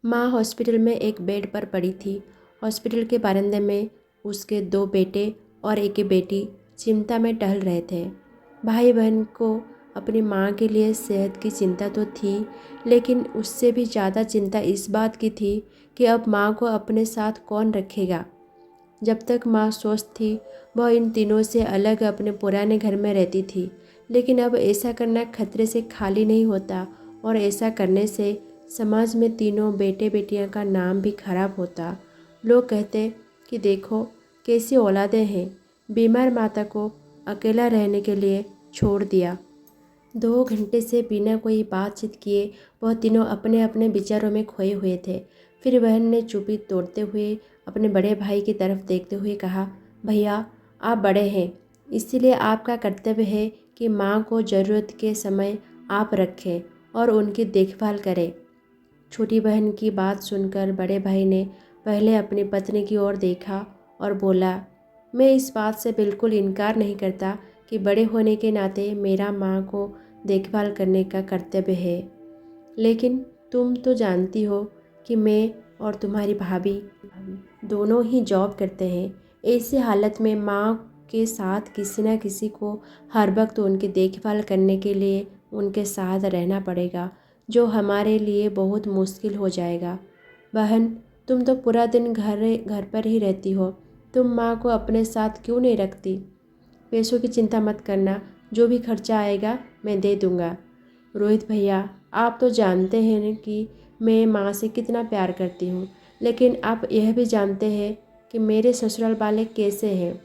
माँ हॉस्पिटल में एक बेड पर पड़ी थी। हॉस्पिटल के बरामदे में उसके 2 बेटे और एक बेटी चिंता में टहल रहे थे। भाई बहन को अपनी माँ के लिए सेहत की चिंता तो थी, लेकिन उससे भी ज़्यादा चिंता इस बात की थी कि अब माँ को अपने साथ कौन रखेगा। जब तक माँ स्वस्थ थी, वह इन तीनों से अलग अपने पुराने घर में रहती थी, लेकिन अब ऐसा करना खतरे से खाली नहीं होता और ऐसा करने से समाज में तीनों बेटे बेटियां का नाम भी खराब होता। लोग कहते कि देखो कैसी औलादें हैं, बीमार माता को अकेला रहने के लिए छोड़ दिया। 2 घंटे से बिना कोई बातचीत किए वह तीनों अपने अपने विचारों में खोए हुए थे। फिर बहन ने चुप्पी तोड़ते हुए अपने बड़े भाई की तरफ देखते हुए कहा, भैया आप बड़े हैं, इसीलिए आपका कर्तव्य है कि माँ को ज़रूरत के समय आप रखें और उनकी देखभाल करें। छोटी बहन की बात सुनकर बड़े भाई ने पहले अपनी पत्नी की ओर देखा और बोला, मैं इस बात से बिल्कुल इनकार नहीं करता कि बड़े होने के नाते मेरा माँ को देखभाल करने का कर्तव्य है, लेकिन तुम तो जानती हो कि मैं और तुम्हारी भाभी दोनों ही जॉब करते हैं। ऐसी हालत में माँ के साथ किसी न किसी को हर वक्त उनकी देखभाल करने के लिए उनके साथ रहना पड़ेगा, जो हमारे लिए बहुत मुश्किल हो जाएगा। बहन, तुम तो पूरा दिन घर पर ही रहती हो, तुम माँ को अपने साथ क्यों नहीं रखती? पैसों की चिंता मत करना, जो भी खर्चा आएगा मैं दे दूँगा। रोहित भैया, आप तो जानते हैं कि मैं माँ से कितना प्यार करती हूँ, लेकिन आप यह भी जानते हैं कि मेरे ससुराल वाले कैसे हैं।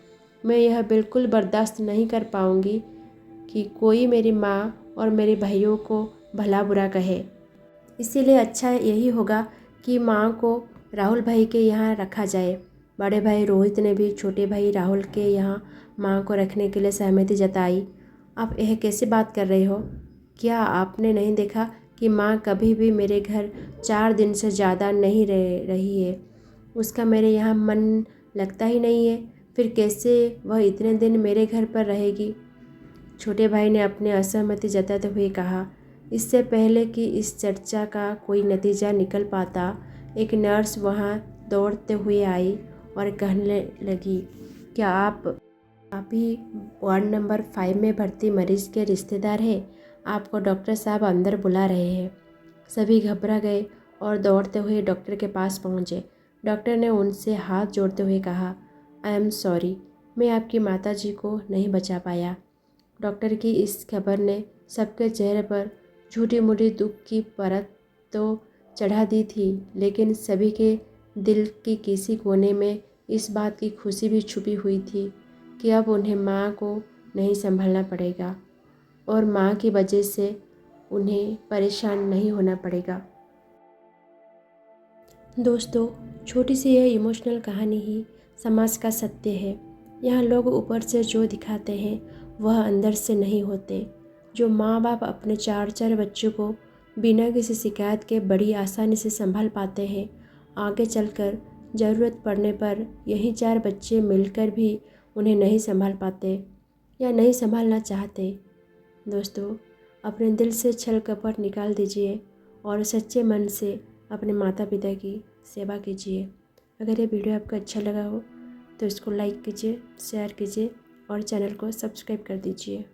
मैं यह बिल्कुल बर्दाश्त नहीं कर पाऊँगी कि कोई मेरी माँ और मेरे भाइयों को भला बुरा कहे। इसीलिए अच्छा यही होगा कि माँ को राहुल भाई के यहाँ रखा जाए। बड़े भाई रोहित ने भी छोटे भाई राहुल के यहाँ माँ को रखने के लिए सहमति जताई। आप यह कैसी बात कर रहे हो? क्या आपने नहीं देखा कि माँ कभी भी मेरे घर 4 दिन से ज़्यादा नहीं रह रही है? उसका मेरे यहाँ मन लगता ही नहीं है, फिर कैसे वह इतने दिन मेरे घर पर रहेगी? छोटे भाई ने अपनी असहमति जताते हुए कहा। इससे पहले कि इस चर्चा का कोई नतीजा निकल पाता, एक नर्स वहाँ दौड़ते हुए आई और कहने लगी, क्या आप ही वार्ड नंबर 5 में भर्ती मरीज के रिश्तेदार हैं? आपको डॉक्टर साहब अंदर बुला रहे हैं। सभी घबरा गए और दौड़ते हुए डॉक्टर के पास पहुँचे। डॉक्टर ने उनसे हाथ जोड़ते हुए कहा, आई एम सॉरी, मैं आपकी माताजी को नहीं बचा पाया। डॉक्टर की इस खबर ने सबके चेहरे पर झूठी मूठी दुख की परत तो चढ़ा दी थी, लेकिन सभी के दिल की किसी कोने में इस बात की खुशी भी छुपी हुई थी कि अब उन्हें माँ को नहीं संभालना पड़ेगा और माँ की वजह से उन्हें परेशान नहीं होना पड़ेगा। दोस्तों, छोटी सी यह इमोशनल कहानी ही समाज का सत्य है। यहाँ लोग ऊपर से जो दिखाते हैं वह अंदर से नहीं होते। जो माँ बाप अपने 4-4 बच्चों को बिना किसी शिकायत के बड़ी आसानी से संभाल पाते हैं, आगे चलकर ज़रूरत पड़ने पर यही 4 बच्चे मिलकर भी उन्हें नहीं संभाल पाते या नहीं संभालना चाहते। दोस्तों, अपने दिल से छल कपट निकाल दीजिए और सच्चे मन से अपने माता पिता की सेवा कीजिए। अगर ये वीडियो आपको अच्छा लगा हो तो इसको लाइक कीजिए, शेयर कीजिए और चैनल को सब्सक्राइब कर दीजिए।